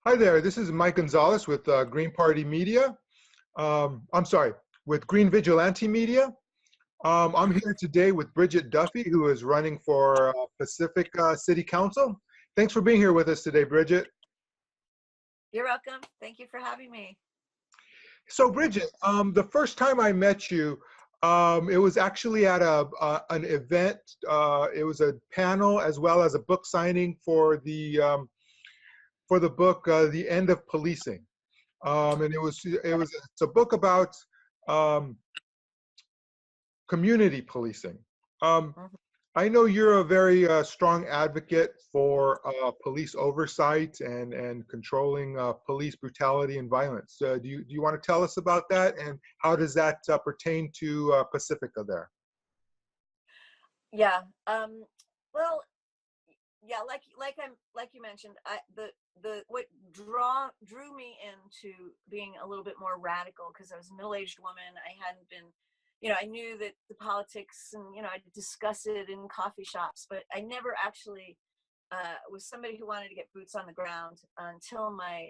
Hi there, this is Mike Gonzalez with Green Party Media. I'm sorry, with Green Vigilante Media. I'm here today with Bridget Duffy, who is running for Pacifica City Council. Thanks for being here with us today, Bridget. You're welcome. Thank you for having me. So Bridget, the first time I met you, it was actually at an event. It was a panel as well as a book signing for the book, The End of Policing. And it's a book about community policing. I know you're a very strong advocate for police oversight and controlling police brutality and violence. Do you want to tell us about that, and how does that pertain to Pacifica there? Yeah. Well, yeah. Like you mentioned, what drew me into being a little bit more radical, because I was a middle-aged woman. I hadn't been, I knew that the politics, and I discuss it in coffee shops, but I never actually was somebody who wanted to get boots on the ground until my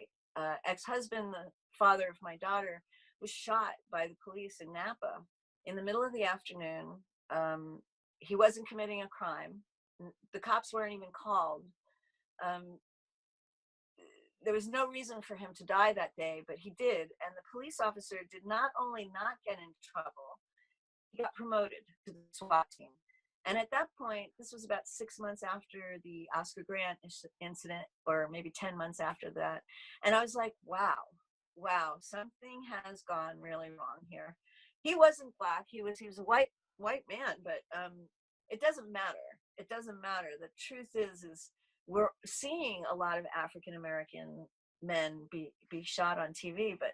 ex-husband, the father of my daughter, was shot by the police in Napa in the middle of the afternoon. He wasn't committing a crime. The cops weren't even called. There was no reason for him to die that day, but he did. And the police officer did not only not get into trouble, he got promoted to the SWAT team. And at that point, this was about 6 months after the Oscar Grant incident, or maybe 10 months after that. And I was like, wow, something has gone really wrong here. He wasn't black. He was a white man, but it doesn't matter. It doesn't matter. The truth is we're seeing a lot of African-American men be shot on TV, but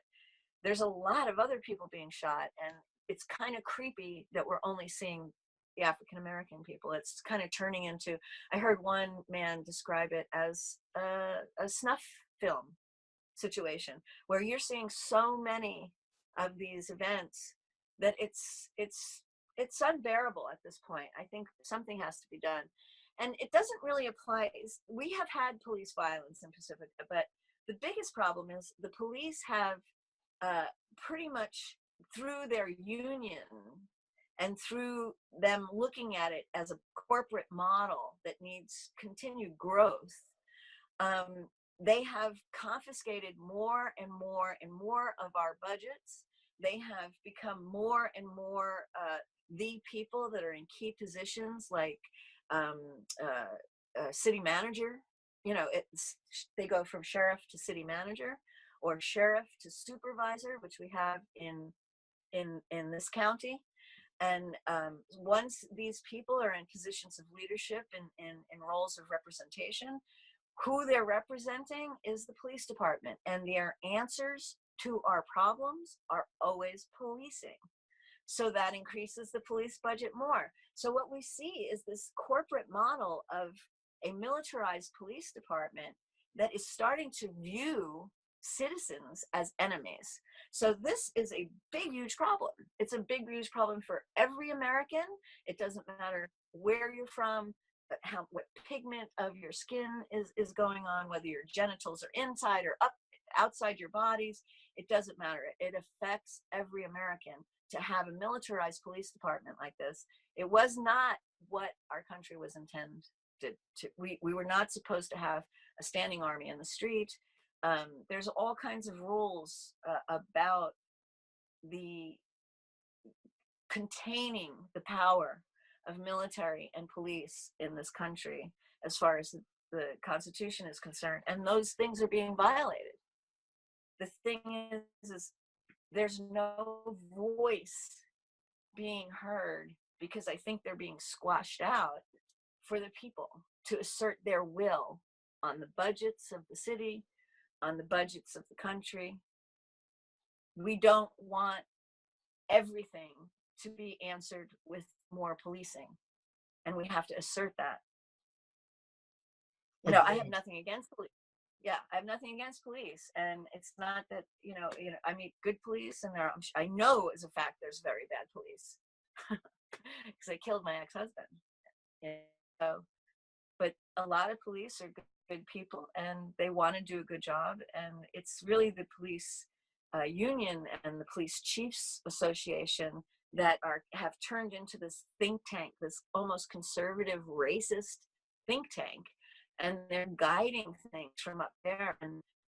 there's a lot of other people being shot, and it's kind of creepy that we're only seeing the African-American people. It's kind of turning into, I heard one man describe it as a snuff film situation, where you're seeing so many of these events that it's unbearable at this point. I think something has to be done. And it doesn't really apply. We have had police violence in Pacifica, but the biggest problem is the police have pretty much, through their union and through them looking at it as a corporate model that needs continued growth, they have confiscated more and more and more of our budgets. They have become more and more the people that are in key positions, like city manager. They go from sheriff to city manager, or sheriff to supervisor, which we have in this county. And once these people are in positions of leadership in roles of representation, who they're representing is the police department, and their answers to our problems are always policing. So that increases the police budget more. So what we see is this corporate model of a militarized police department that is starting to view citizens as enemies. So this is a big, huge problem. It's a big, huge problem for every American. It doesn't matter where you're from, but what pigment of your skin is going on, whether your genitals are inside or outside your bodies. It doesn't matter. It affects every American to have a militarized police department like this. It was not what our country was intended to. We were not supposed to have a standing army in the street. There's all kinds of rules about the containing the power of military and police in this country as far as the Constitution is concerned, and those things are being violated. The thing is there's no voice being heard, because I think they're being squashed out for the people to assert their will on the budgets of the city, on the budgets of the country. We don't want everything to be answered with more policing, and we have to assert that. I have nothing against police. Yeah, I have nothing against police, and it's not that I mean, good police, and I know as a fact there's very bad police because they killed my ex-husband. So, but a lot of police are good people, and they want to do a good job. And it's really the police union and the Police Chiefs Association that have turned into this think tank, this almost conservative, racist think tank, and they're guiding things from up there.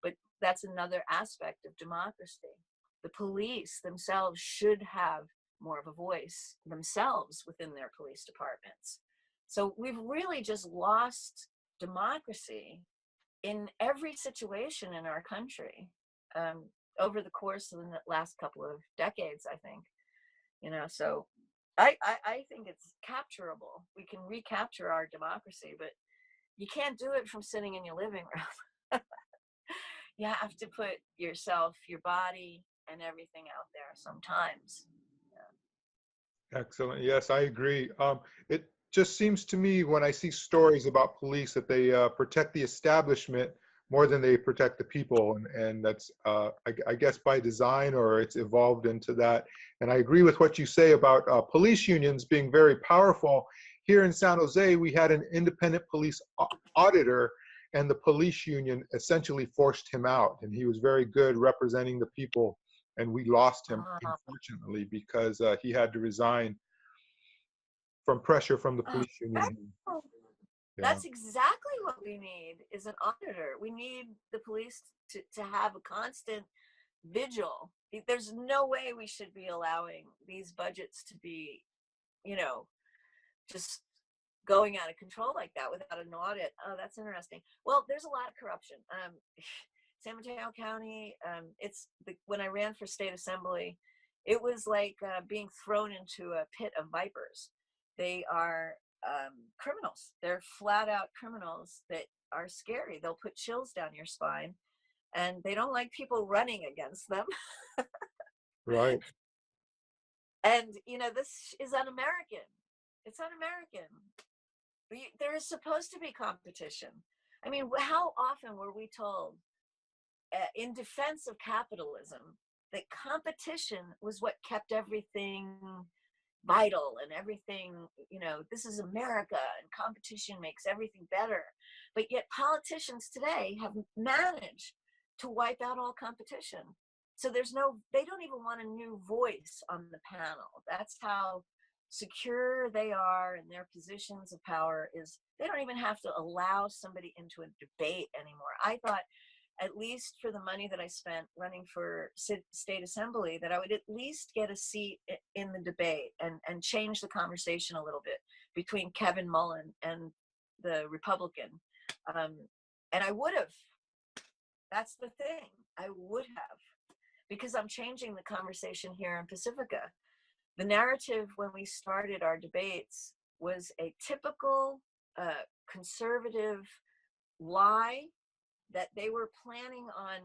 But that's another aspect of democracy. The police themselves should have more of a voice themselves within their police departments. So we've really just lost democracy in every situation in our country over the course of the last couple of decades, I think. So I think it's capturable. We can recapture our democracy, but you can't do it from sitting in your living room. You have to put yourself, your body, and everything out there sometimes. Excellent. Yes, I agree. It just seems to me when I see stories about police that they protect the establishment more than they protect the people, and that's I guess by design, or it's evolved into that. And I agree with what you say about police unions being very powerful. Here in San Jose, we had an independent police auditor, and the police union essentially forced him out, and he was very good representing the people, and we lost him, unfortunately, because he had to resign from pressure from the police union. That's exactly what we need, is an auditor. We need the police to have a constant vigil. There's no way we should be allowing these budgets to be, just going out of control like that without an audit. Oh, that's interesting. Well, there's a lot of corruption. San Mateo County, when I ran for state assembly, it was like being thrown into a pit of vipers. They are criminals. They're flat out criminals that are scary. They'll put chills down your spine, and they don't like people running against them. Right. And, this is un-American. It's un-American. There is supposed to be competition. I mean, how often were we told in defense of capitalism that competition was what kept everything vital and everything, this is America and competition makes everything better. But yet politicians today have managed to wipe out all competition. So they don't even want a new voice on the panel. That's how secure they are in their positions of power, is they don't even have to allow somebody into a debate anymore. I thought, at least for the money that I spent running for state assembly, that I would at least get a seat in the debate and change the conversation a little bit between Kevin Mullen and the Republican. And I would have. That's the thing. I would have. Because I'm changing the conversation here in Pacifica. The narrative when we started our debates was a typical conservative lie that they were planning on,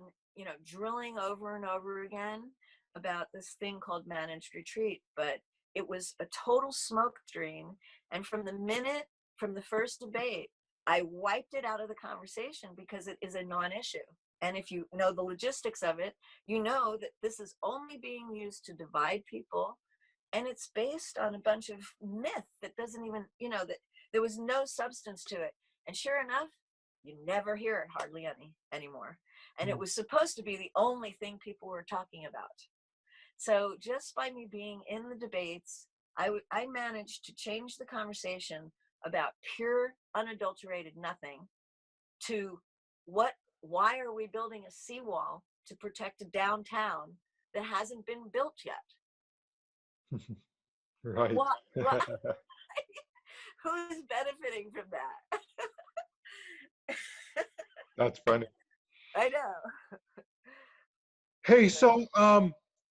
drilling over and over again about this thing called managed retreat. But it was a total smoke screen. And from the first debate, I wiped it out of the conversation because it is a non-issue. And if you know the logistics of it, you know that this is only being used to divide people. And it's based on a bunch of myth that doesn't even, that there was no substance to it. And sure enough, you never hear it hardly anymore. And it was supposed to be the only thing people were talking about. So just by me being in the debates, I managed to change the conversation about pure, unadulterated nothing to why are we building a seawall to protect a downtown that hasn't been built yet? Right. What? Who's benefiting from that? That's funny. I know. Hey, so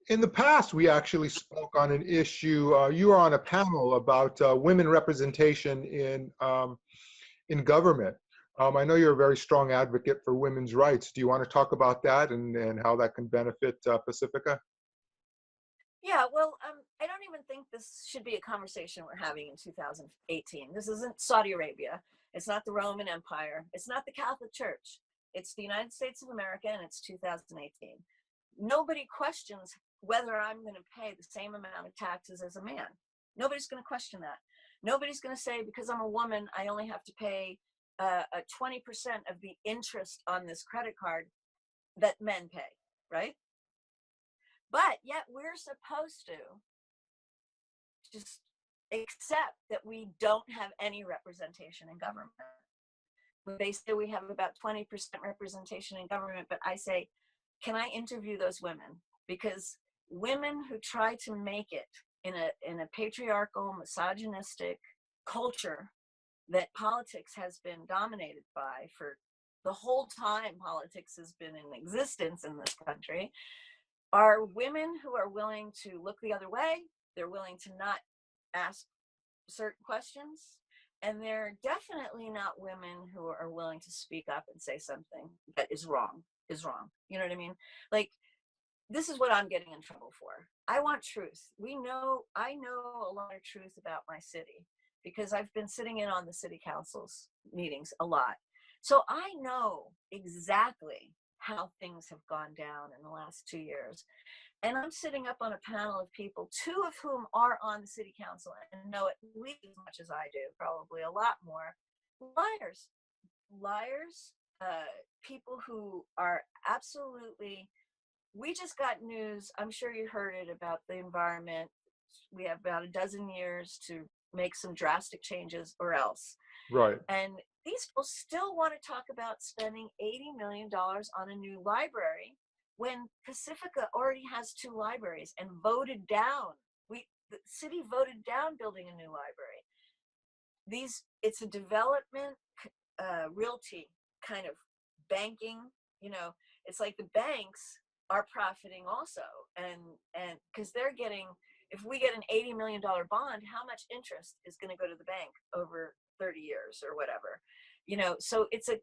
in the past, we actually spoke on an issue. You were on a panel about women representation in government. I know you're a very strong advocate for women's rights. Do you want to talk about that and how that can benefit Pacifica? Yeah, well, I don't even think this should be a conversation we're having in 2018. This isn't Saudi Arabia. It's not the Roman Empire. It's not the Catholic Church. It's the United States of America, and it's 2018. Nobody questions whether I'm going to pay the same amount of taxes as a man. Nobody's going to question that. Nobody's going to say, because I'm a woman, I only have to pay a 20% of the interest on this credit card that men pay, right? But yet we're supposed to just accept that we don't have any representation in government. They say we have about 20% representation in government, but I say, can I interview those women? Because women who try to make it in a patriarchal, misogynistic culture that politics has been dominated by for the whole time politics has been in existence in this country, are women who are willing to look the other way. They're willing to not ask certain questions. And they're definitely not women who are willing to speak up and say something that is wrong. You know what I mean? Like, this is what I'm getting in trouble for. I want truth. I know a lot of truth about my city because I've been sitting in on the city council's meetings a lot. So I know exactly how things have gone down in the last 2 years. And I'm sitting up on a panel of people, 2 of whom are on the city council and know at least as much as I do, probably a lot more. Liars, people who are absolutely, we just got news, I'm sure you heard it, about the environment. We have about a dozen years to make some drastic changes or else. Right. And these people still want to talk about spending $80 million on a new library when Pacifica already has 2 libraries and voted down. The city voted down building a new library. It's a development, realty kind of banking. You know, it's like the banks are profiting also, and because they're getting, if we get an $80 million bond, how much interest is going to go to the bank over 30 years or whatever, you know? So it's a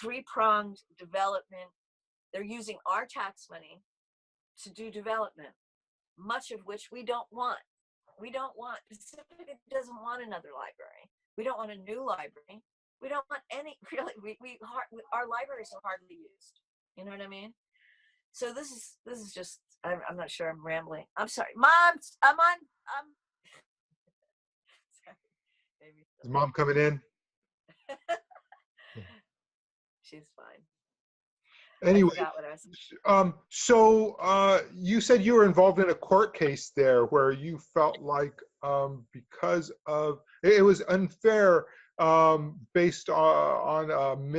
3-pronged development. They're using our tax money to do development, much of which we don't want. Pacifica doesn't want another library. We don't want a new library. We don't want any, really, our libraries are hardly used. You know what I mean? So this is just, I'm not sure, I'm rambling. I'm sorry. Mom, I'm sorry. Maybe Is mom coming in? she's fine. Anyway, I forgot what I was. so you said you were involved in a court case there where you felt like because of it was unfair based on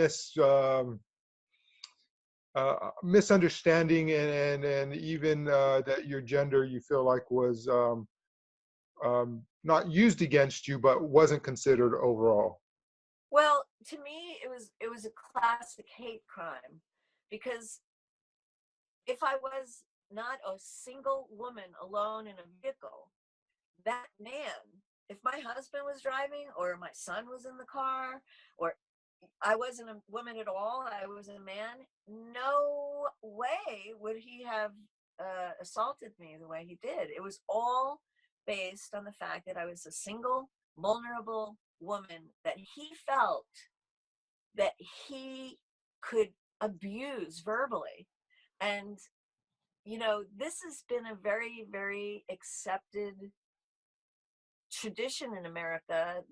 misunderstanding and even that your gender you feel like was not used against you but wasn't considered overall. Well, to me, it was a classic hate crime. Because if I was not a single woman alone in a vehicle, that man, if my husband was driving or my son was in the car or I wasn't a woman at all, I was a man, no way would he have assaulted me the way he did. It was all based on the fact that I was a single, vulnerable woman that he felt that he could abuse verbally. And you know, this has been a very, very accepted tradition in America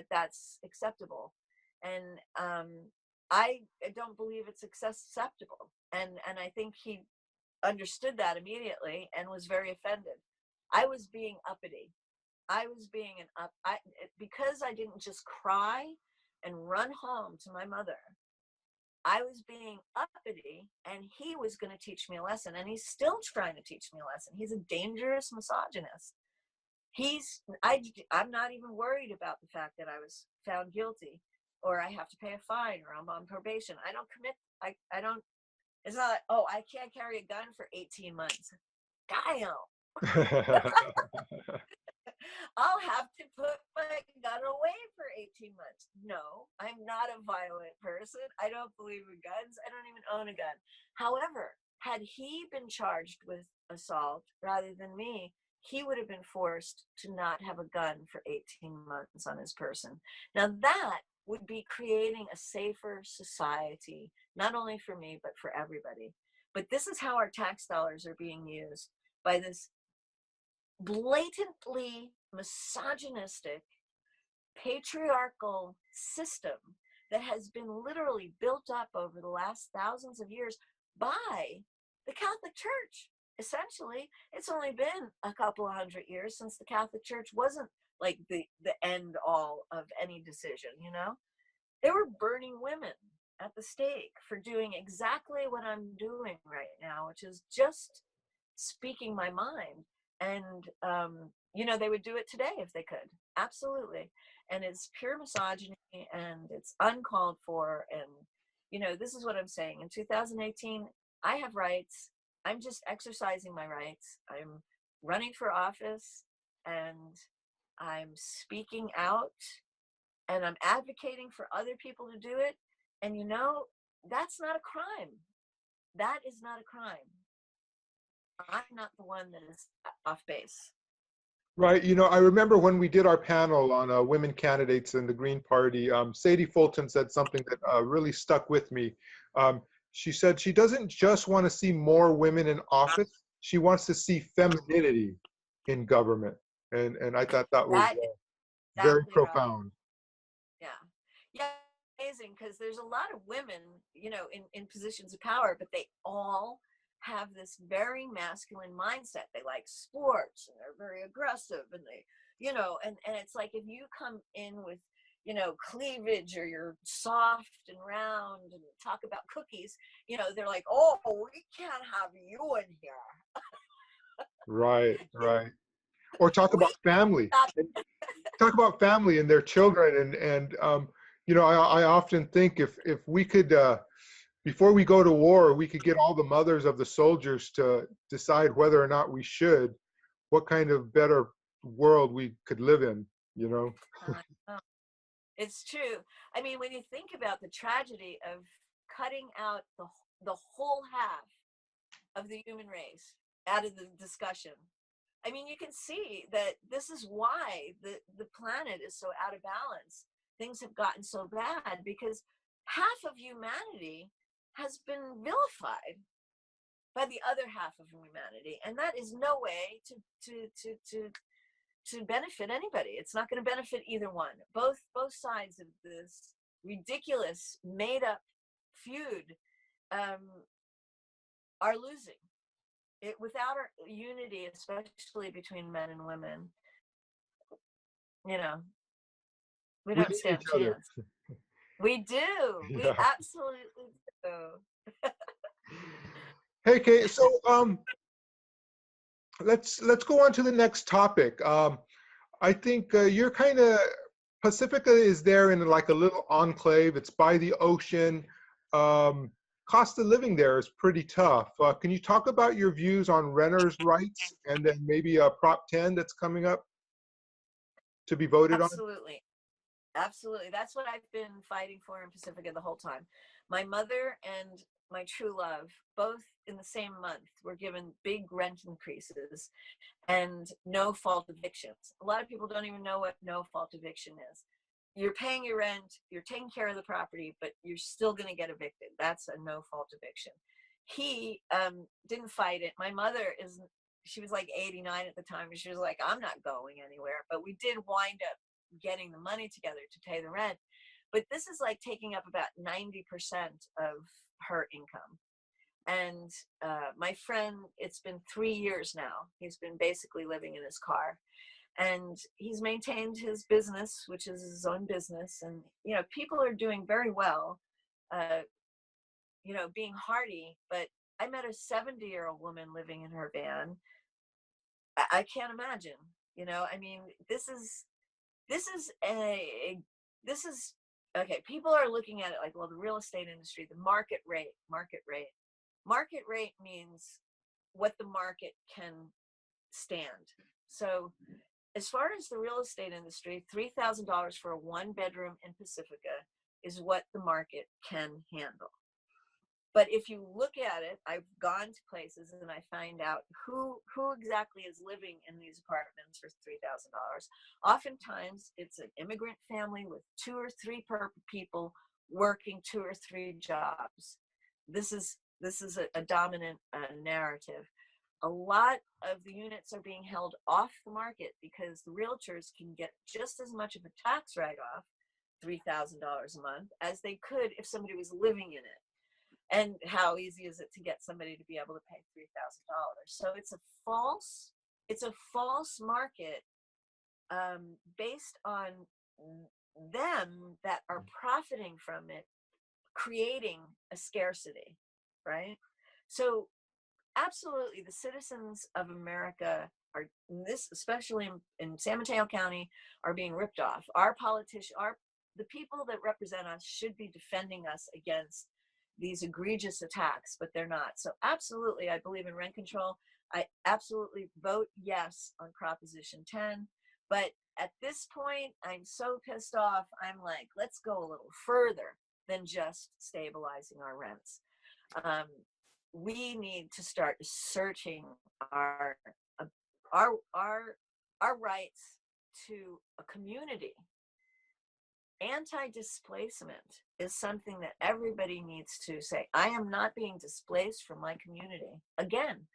that's acceptable. And I don't believe it's acceptable. And I think he understood that immediately and was very offended. I was being uppity. I was being because I didn't just cry and run home to my mother. I was being uppity and he was going to teach me a lesson, and he's still trying to teach me a lesson. He's a dangerous misogynist. I'm not even worried about the fact that I was found guilty or I have to pay a fine or I'm on probation. I don't, it's not like, oh, I can't carry a gun for 18 months. Damn. I'll have to put my gun away for 18 months. No, I'm not a violent person. I don't believe in guns. I don't even own a gun. However, had he been charged with assault rather than me, he would have been forced to not have a gun for 18 months on his person. Now that would be creating a safer society, not only for me, but for everybody. But this is how our tax dollars are being used by this blatantly misogynistic, patriarchal system that has been literally built up over the last thousands of years by the Catholic Church. Essentially, it's only been a couple of hundred years since the Catholic Church wasn't like the end all of any decision, you know? They were burning women at the stake for doing exactly what I'm doing right now, which is just speaking my mind. And, you know, they would do it today if they could. Absolutely. And it's pure misogyny and it's uncalled for. And, you know, this is what I'm saying. In 2018, I have rights. I'm just exercising my rights. I'm running for office and I'm speaking out and I'm advocating for other people to do it. And, you know, that's not a crime. That is not a crime. I'm not the one that is off base. Right. You know, I remember when we did our panel on women candidates in the Green Party, Sadie Fulton said something that really stuck with me. She said she doesn't just want to see more women in office. She wants to see femininity in government. And I thought that was That is very exactly right. profound. Yeah. Yeah. Amazing, because there's a lot of women, you know, in positions of power, but they all have this very masculine mindset. They like sports and they're very aggressive and they, you know, and it's like if you come in with, you know, cleavage or you're soft and round and talk about cookies, you know, they're like, oh, we can't have you in here. Right, right. Or talk We about family. stop. Talk about family and their children. And you know, I often think if we could, before we go to war, we could get all the mothers of the soldiers to decide whether or not we should, what kind of better world we could live in, you know? It's true. I mean, when you think about the tragedy of cutting out the whole half of the human race out of the discussion, I mean, you can see that this is why the planet is so out of balance. Things have gotten so bad because half of humanity has been vilified by the other half of humanity, and that is no way to benefit anybody. It's not going to benefit either one. Both sides of this ridiculous made up feud are losing. It without our unity, especially between men and women, you know, we We don't need stand each a other. chance. We do. We Yeah. absolutely do. Hey, Kate, so let's go on to the next topic. I think you're kind of, Pacifica is there in like a little enclave. It's by the ocean. Cost of living there is pretty tough. Can you talk about your views on renters' rights and then maybe a Prop 10 that's coming up to be voted on? Absolutely. Absolutely. That's what I've been fighting for in Pacifica the whole time. My mother and my true love, both in the same month, were given big rent increases and no fault evictions. A lot of people don't even know what no fault eviction is. You're paying your rent, you're taking care of the property, but you're still going to get evicted. That's a no fault eviction. He didn't fight it. My mother is, she was like 89 at the time, and she was like, I'm not going anywhere. But we did wind up getting the money together to pay the rent. But this is like taking up about 90% of her income. And my friend, it's been 3 years now. He's been basically living in his car. And he's maintained his business, which is his own business. And, you know, people are doing very well, you know, being hardy. But I met a 70-year-old woman living in her van. I can't imagine, you know, I mean, this is okay. People are looking at it like, well, the real estate industry, the market rate means what the market can stand. So as far as the real estate industry, $3,000 for a 1-bedroom in Pacifica is what the market can handle. But if you look at it, I've gone to places and I find out who exactly is living in these apartments for $3,000. Oftentimes, it's an immigrant family with 2 or 3 people working 2 or 3 jobs. This is a dominant narrative. A lot of the units are being held off the market because the realtors can get just as much of a tax write-off, $3,000 a month, as they could if somebody was living in it. And how easy is it to get somebody to be able to pay $3,000? So it's a false market, based on them that are profiting from it, creating a scarcity, right? So absolutely, the citizens of America are, this especially in San Mateo County, are being ripped off. Our politicians, the people that represent us, should be defending us against these egregious attacks, but they're not. So absolutely, I believe in rent control. I absolutely vote yes on Proposition 10. But at this point, I'm so pissed off. I'm like, let's go a little further than just stabilizing our rents. Um, we need to start asserting our our our our rights to a community. Anti-displacement is something that everybody needs to say. I am not being displaced from my community. Again,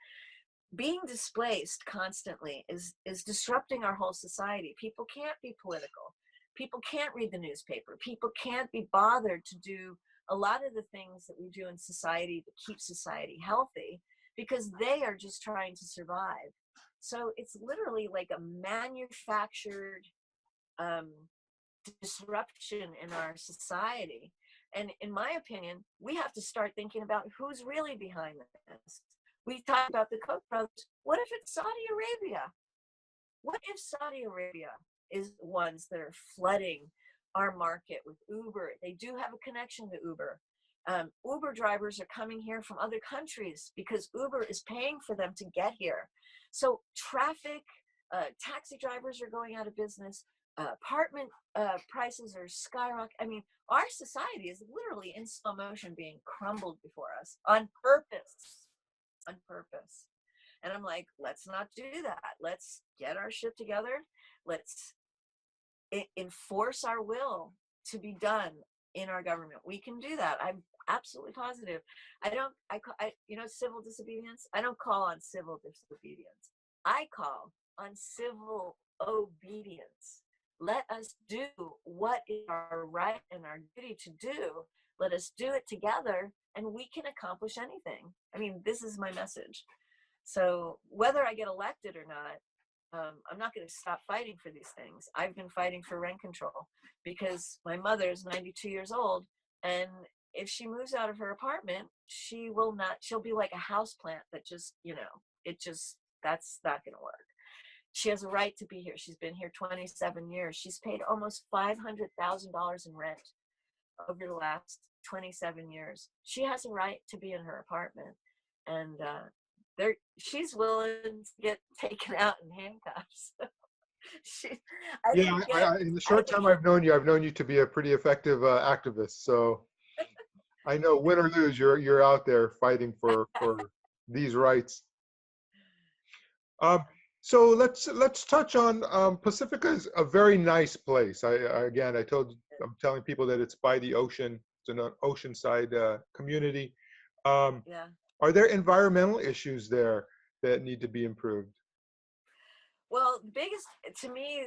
being displaced constantly is disrupting our whole society. People can't be political. People can't read the newspaper. People can't be bothered to do a lot of the things that we do in society to keep society healthy, because they are just trying to survive. So it's literally like a manufactured disruption in our society. And in my opinion, we have to start thinking about who's really behind this. We talked about the Koch brothers. What if it's Saudi Arabia? What if Saudi Arabia is the ones that are flooding our market with Uber? They do have a connection to Uber. Uber drivers are coming here from other countries because Uber is paying for them to get here. So traffic, taxi drivers are going out of business. Apartment prices are skyrocketing. I mean, our society is literally in slow motion being crumbled before us on purpose. On purpose. And I'm like, let's not do that. Let's get our shit together. Let's enforce our will to be done in our government. We can do that. I'm absolutely positive. Civil disobedience. I don't call on civil disobedience. I call on civil obedience. Let us do what is our right and our duty to do. Let us do it together, and we can accomplish anything. I mean, this is my message. So whether I get elected or not, I'm not going to stop fighting for these things. I've been fighting for rent control because my mother is 92 years old, and if she moves out of her apartment, she'll be like a house plant that just, that's not going to work. She has a right to be here. She's been here 27 years. She's paid almost $500,000 in rent over the last 27 years. She has a right to be in her apartment. And she's willing to get taken out in handcuffs. In the short time I've known you to be a pretty effective activist. So I know, win or lose, you're out there fighting for these rights. So let's touch on Pacifica is a very nice place. I'm telling people that it's by the ocean. It's an oceanside community. Yeah. Are there environmental issues there that need to be improved? Well, the biggest, to me,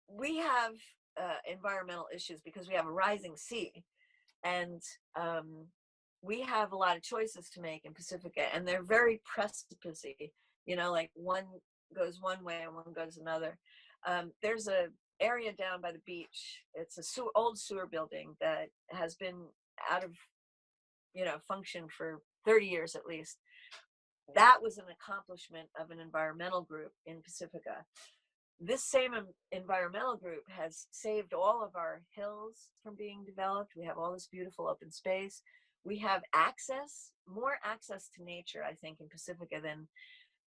we have environmental issues because we have a rising sea, and we have a lot of choices to make in Pacifica, and they're very precipicey. Like one goes one way and one goes another. There's a area down by the beach. It's a old sewer building that has been out of function for 30 years at least. That was an accomplishment of an environmental group in Pacifica. This same environmental group has saved all of our hills from being developed. We have all this beautiful open space. We have more access to nature, I think, in Pacifica than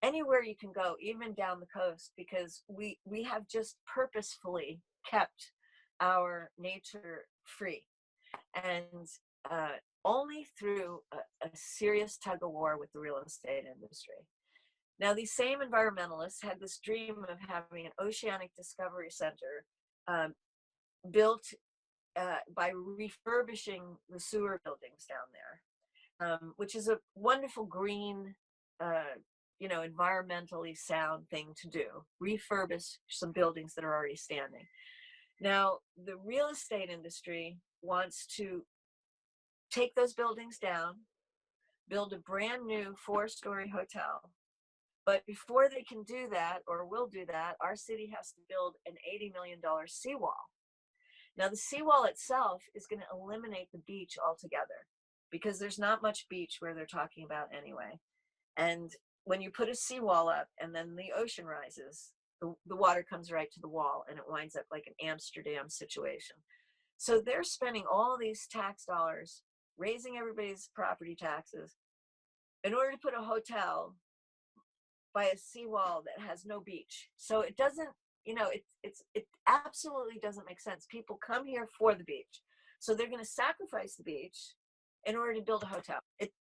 anywhere you can go, even down the coast, because we have just purposefully kept our nature free. And only through a serious tug of war with the real estate industry. Now, these same environmentalists had this dream of having an oceanic discovery center built by refurbishing the sewer buildings down there, which is a wonderful green you know, environmentally sound thing to do. Refurbish some buildings that are already standing. Now, the real estate industry wants to take those buildings down, build a brand new 4-story hotel. But before they can do that, or will do that, our city has to build an $80 million seawall. Now, the seawall itself is going to eliminate the beach altogether, because there's not much beach where they're talking about anyway. And when you put a seawall up and then the ocean rises, the water comes right to the wall, and it winds up like an Amsterdam situation. So they're spending all these tax dollars, raising everybody's property taxes, in order to put a hotel by a seawall that has no beach. So it doesn't, you know, it absolutely doesn't make sense. People come here for the beach, so they're going to sacrifice the beach in order to build a hotel.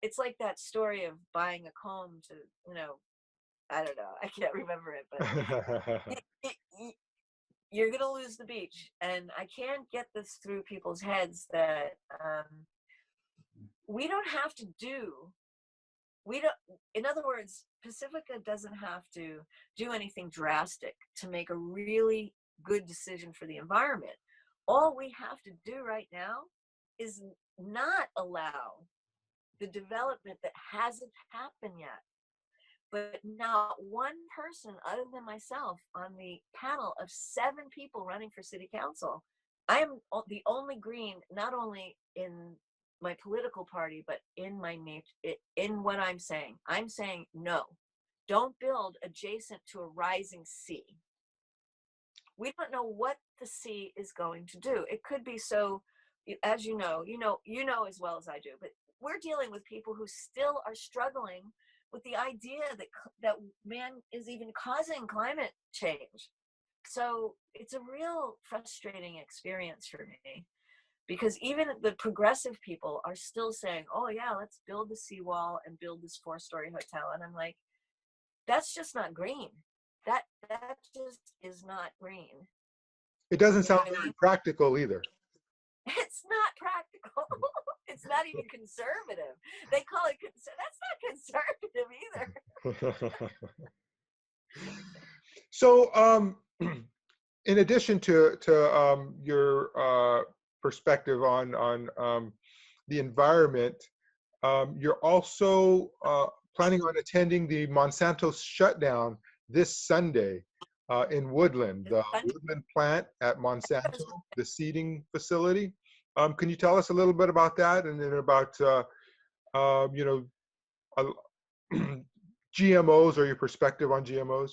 It's like that story of buying a comb to, you know, I don't know, I can't remember it, but you're going to lose the beach. And I can't get this through people's heads that we don't have to in other words, Pacifica doesn't have to do anything drastic to make a really good decision for the environment. All we have to do right now is not allow the development that hasn't happened yet. But not one person other than myself on the panel of 7 people running for city council. I am the only green, not only in my political party, but in my nature, in what I'm saying. I'm saying no, don't build adjacent to a rising sea. We don't know what the sea is going to do. It could be so, as you know as well as I do, but we're dealing with people who still are struggling with the idea that man is even causing climate change. So it's a real frustrating experience for me, because even the progressive people are still saying, oh yeah, let's build the seawall and build this 4-story hotel. And I'm like, that's just not green. That just is not green. It doesn't sound very practical either. It's not practical. It's not even conservative. They call it, that's not conservative either. So, in addition to your perspective on the environment, you're also planning on attending the Monsanto shutdown this Sunday in Woodland, the Woodland plant at Monsanto, the seeding facility. Can you tell us a little bit about that, and then about you know, GMOs, or your perspective on GMOs?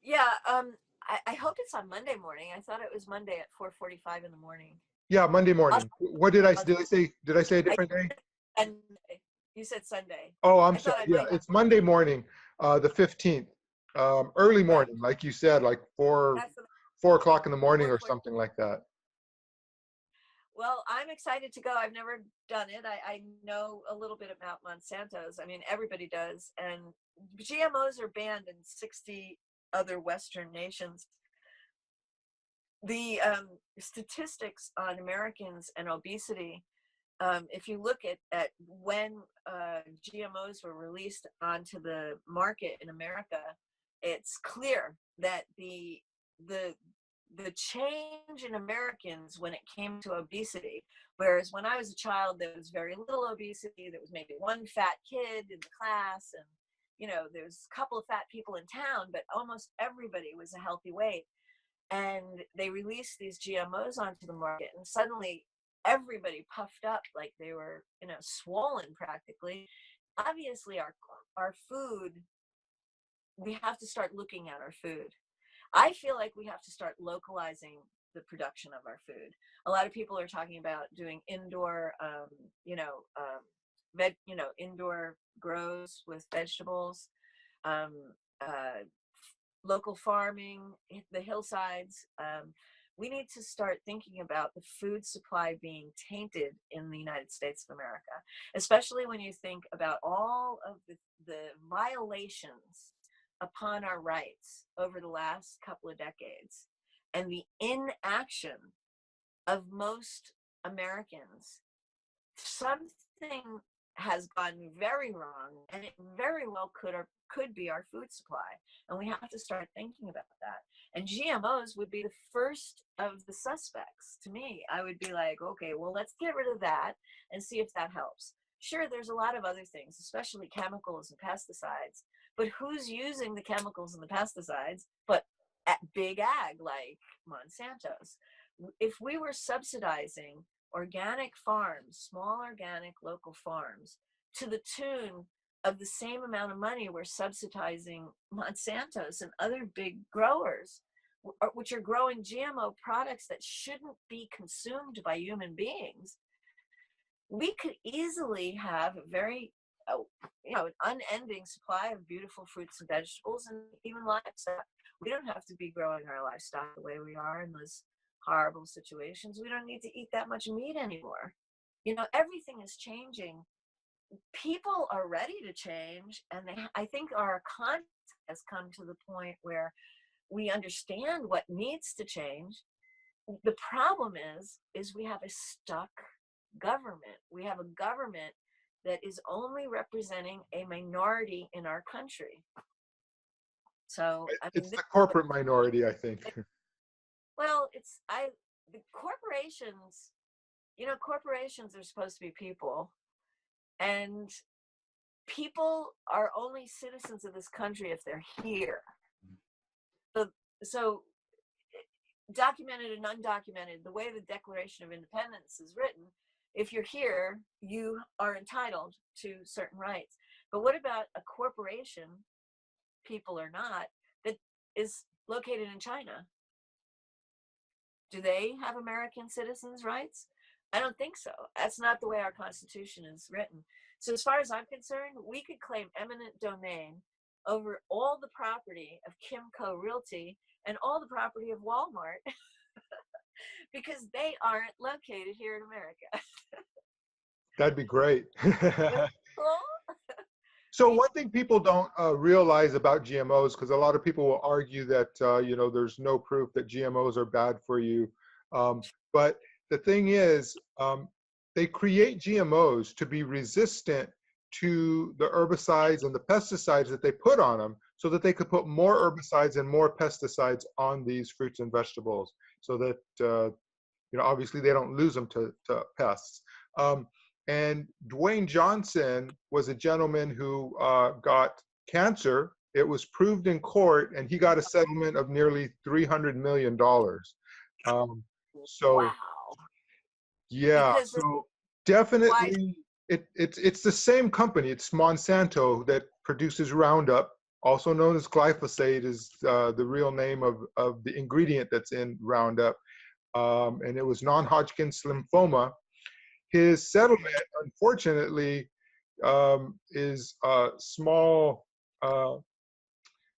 Yeah, I hope it's on Monday morning. I thought it was Monday at 4:45 in the morning. Yeah, Monday morning. What did I say? Did I say a different day? And you said Sunday. Oh, I'm sorry. Yeah, it's Monday morning, the 15th. Early morning, like you said, like 4 o'clock in the morning or something like that. Well, I'm excited to go. I've never done it. I know a little bit about Monsanto's. I mean, everybody does. And GMOs are banned in 60 other Western nations. The statistics on Americans and obesity, if you look at when GMOs were released onto the market in America, it's clear that the change in Americans when it came to obesity, whereas when I was a child, there was very little obesity. There was maybe one fat kid in the class, and you know, there's a couple of fat people in town, but almost everybody was a healthy weight. And they released these GMOs onto the market, and suddenly everybody puffed up like they were, you know, swollen practically. Obviously, our food, we have to start looking at our food. I feel like we have to start localizing the production of our food. A lot of people are talking about doing indoor, indoor grows with vegetables, local farming, the hillsides. We need to start thinking about the food supply being tainted in the United States of America, especially when you think about all of the violations upon our rights over the last couple of decades, and the inaction of most Americans. Something has gone very wrong, and it very well could be our food supply, and we have to start thinking about that. And GMOs would be the first of the suspects to me. I would be like, okay, well, let's get rid of that and see if that helps. Sure, there's a lot of other things, especially chemicals and pesticides, but who's using the chemicals and the pesticides but at big ag like Monsanto's? If we were subsidizing organic farms, small organic local farms, to the tune of the same amount of money we're subsidizing Monsanto's and other big growers, which are growing GMO products that shouldn't be consumed by human beings, we could easily have a very, an unending supply of beautiful fruits and vegetables and even livestock. We don't have to be growing our livestock the way we are in those horrible situations. We don't need to eat that much meat anymore. Everything is changing. People are ready to change, and I think our economy has come to the point where we understand what needs to change. The problem is we have a stuck government. We have a government that is only representing a minority in our country. So it's the corporate minority, I think. Well, the corporations, corporations are supposed to be people, and people are only citizens of this country if they're here. So documented and undocumented, the way the Declaration of Independence is written, if you're here, you are entitled to certain rights. But what about a corporation, people or not, that is located in China? Do they have American citizens' rights? I don't think so. That's not the way our Constitution is written. So as far as I'm concerned, we could claim eminent domain over all the property of Kimco Realty and all the property of Walmart because they aren't located here in America. That'd be great. Cool. So one thing people don't realize about GMOs, because a lot of people will argue that, there's no proof that GMOs are bad for you. But the thing is, they create GMOs to be resistant to the herbicides and the pesticides that they put on them, so that they could put more herbicides and more pesticides on these fruits and vegetables, so that, obviously they don't lose them to pests. And Dwayne Johnson was a gentleman who got cancer. It was proved in court, and he got a settlement of nearly $300 million. So, wow. Yeah, Because so definitely it's the same company. It's Monsanto that produces Roundup, also known as glyphosate, is the real name of the ingredient that's in Roundup. And it was non-Hodgkin's lymphoma. His settlement, unfortunately, is a small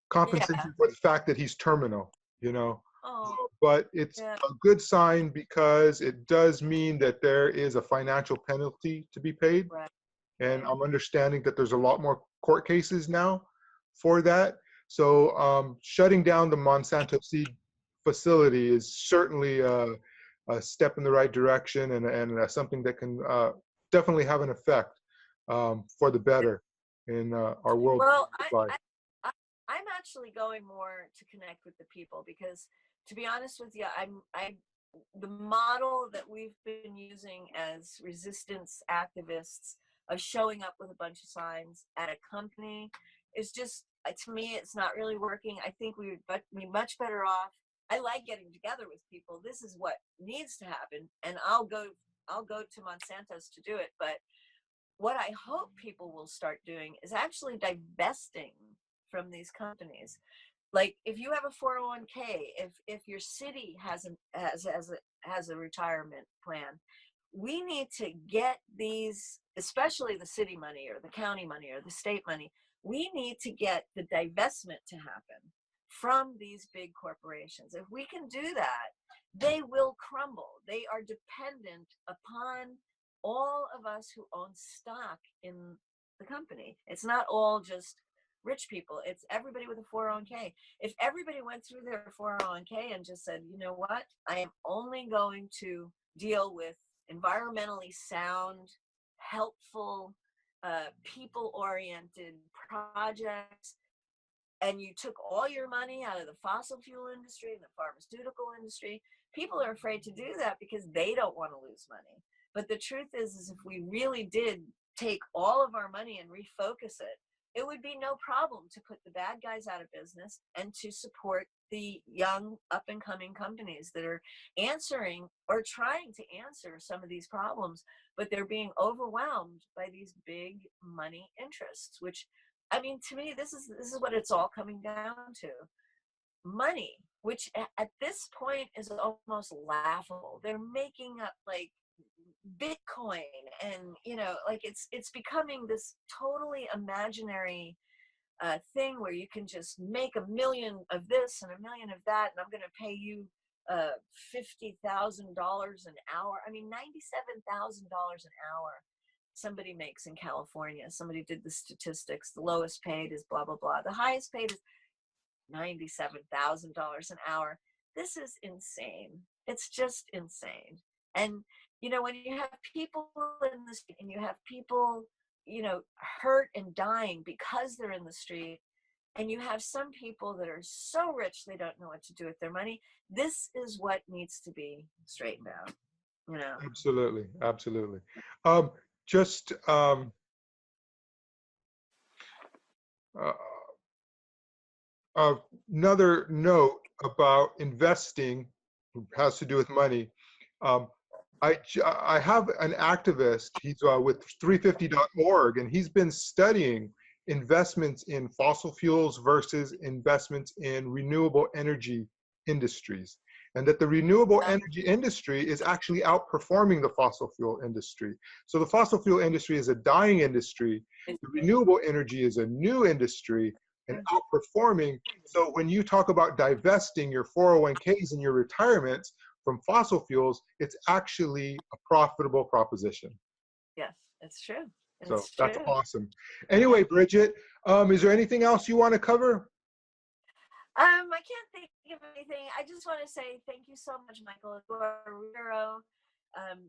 compensation for the fact that he's terminal, Oh, but it's a good sign, because it does mean that there is a financial penalty to be paid. right. And I'm understanding that there's a lot more court cases now for that. So shutting down the Monsanto seed facility is certainly a step in the right direction, and something that can definitely have an effect for the better in our world. Well, I'm actually going more to connect with the people, because, to be honest with you, the model that we've been using as resistance activists of showing up with a bunch of signs at a company is just, to me, it's not really working. I think we would be much better off. I like getting together with people. This is what needs to happen, and I'll go to Monsanto's to do it. But what I hope people will start doing is actually divesting from these companies. Like, if you have a 401k, if your city has a retirement plan, we need to get these, especially the city money or the county money or the state money, we need to get the divestment to happen from these big corporations. If we can do that, they will crumble. They are dependent upon all of us who own stock in the company. It's not all just rich people, it's everybody with a 401k. If everybody went through their 401k and just said, you know what, I am only going to deal with environmentally sound, helpful people-oriented projects, and you took all your money out of the fossil fuel industry and the pharmaceutical industry, people are afraid to do that because they don't want to lose money. But the truth is if we really did take all of our money and refocus it, it would be no problem to put the bad guys out of business and to support the young up and coming companies that are answering or trying to answer some of these problems, but they're being overwhelmed by these big money interests, which, I mean, to me, this is what it's all coming down to. Money, which at this point is almost laughable. They're making up like Bitcoin, and like it's becoming this totally imaginary thing where you can just make $1 million of this and $1 million of that, and I'm going to pay you $50,000 an hour. I mean, $97,000 an hour somebody makes in California. Somebody did the statistics. The lowest paid is blah blah blah. The highest paid is $97,000 an hour. This is insane. It's just insane. And when you have people in the street and you have people, hurt and dying because they're in the street, and you have some people that are so rich they don't know what to do with their money, this is what needs to be straightened out. Absolutely, absolutely. Just another note about investing has to do with money. I have an activist. He's with 350.org, and he's been studying investments in fossil fuels versus investments in renewable energy industries, and that the renewable energy industry is actually outperforming the fossil fuel industry. So the fossil fuel industry is a dying industry. The renewable energy is a new industry and outperforming. So when you talk about divesting your 401ks and your retirements from fossil fuels, it's actually a profitable proposition. Yes, it's true. So that's awesome. Anyway, Bridget, is there anything else you want to cover? I can't think of anything. I just want to say thank you so much, Michael. You are a hero.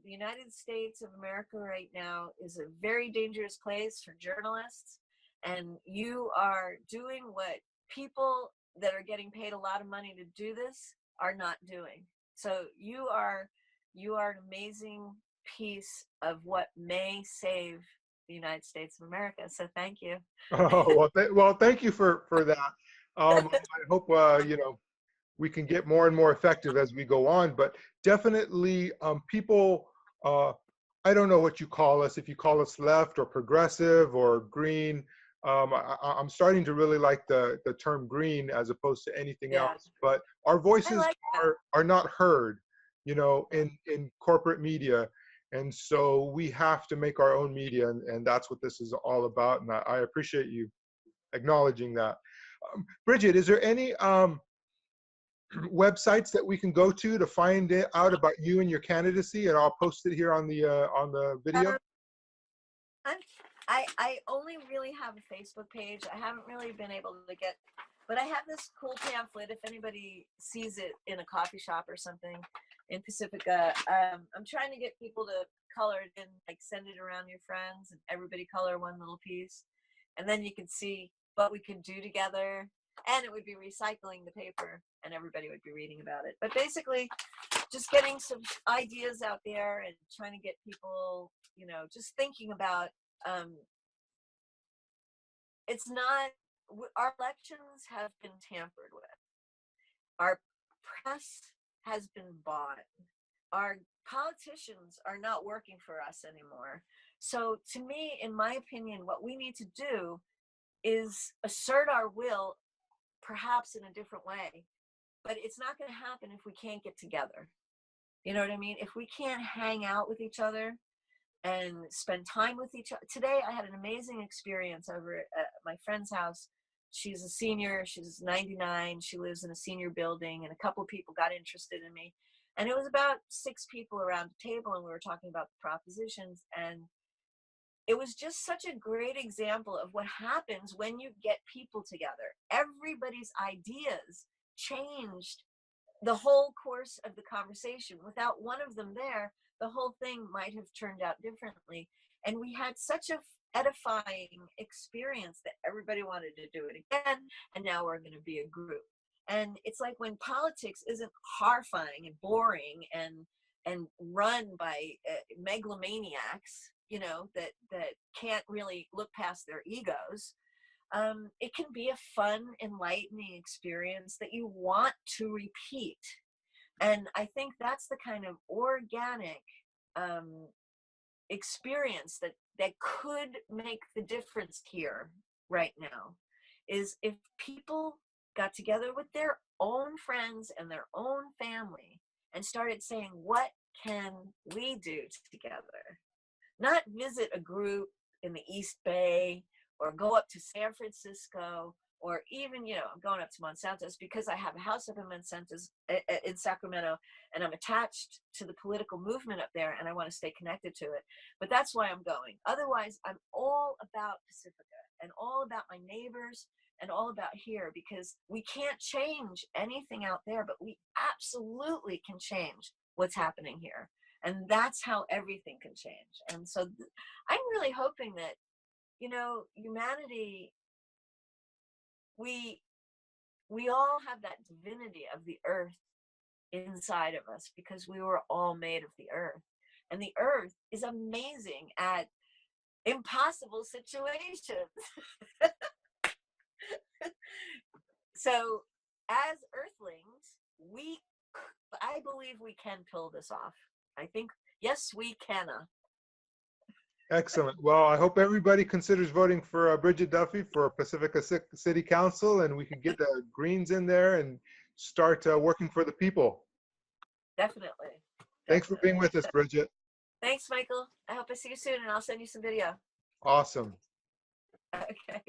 The United States of America right now is a very dangerous place for journalists, and you are doing what people that are getting paid a lot of money to do this are not doing. So you are an amazing piece of what may save the United States of America. So thank you. Oh, well, thank you for that. I hope we can get more and more effective as we go on. But definitely, people. I don't know what you call us. If you call us left or progressive or green. I'm starting to really like the term green as opposed to anything else. But our voices are not heard, in corporate media. And so we have to make our own media, and that's what this is all about. And I appreciate you acknowledging that. Bridget, is there any websites that we can go to find out about you and your candidacy? And I'll post it here on the video. I only really have a Facebook page. I haven't really been able to get, but I have this cool pamphlet. If anybody sees it in a coffee shop or something in Pacifica, I'm trying to get people to color it and like send it around your friends, and everybody color one little piece, and then you can see what we could do together, and it would be recycling the paper, and everybody would be reading about it. But basically, just getting some ideas out there and trying to get people, just thinking about. It's not, our elections have been tampered with. Our press has been bought. Our politicians are not working for us anymore. So to me, in my opinion, what we need to do is assert our will, perhaps in a different way. But it's not going to happen if we can't get together. You know what I mean? If we can't hang out with each other and spend time with each other. Today, I had an amazing experience over at my friend's house. She's a senior. She's 99. She lives in a senior building, and a couple of people got interested in me. And it was about 6 people around the table, and we were talking about the propositions. And it was just such a great example of what happens when you get people together. Everybody's ideas changed the whole course of the conversation. Without one of them there, the whole thing might have turned out differently. And we had such a edifying experience that everybody wanted to do it again. And now we're going to be a group. And it's like when politics isn't horrifying and boring and run by megalomaniacs, you know, that can't really look past their egos. It can be a fun, enlightening experience that you want to repeat. And I think that's the kind of organic experience that could make the difference here right now, is if people got together with their own friends and their own family and started saying, what can we do together? Not visit a group in the East Bay or go up to San Francisco, or even, you know, I'm going up to Monsanto because I have a house up in Monsanto in Sacramento, and I'm attached to the political movement up there and I want to stay connected to it. But that's why I'm going. Otherwise, I'm all about Pacifica and all about my neighbors and all about here, because we can't change anything out there, but we absolutely can change what's happening here. And that's how everything can change. And so I'm really hoping that, you know, humanity, we all have that divinity of the earth inside of us, because we were all made of the earth. And the earth is amazing at impossible situations. So as earthlings, I believe we can pull this off. I think, yes, we can. Excellent. Well, I hope everybody considers voting for Bridget Duffy for Pacifica City Council, and we could get the Greens in there and start working for the people. Definitely. Thanks for being with us, Bridget. Thanks, Michael. I hope I see you soon, and I'll send you some video. Awesome. Okay.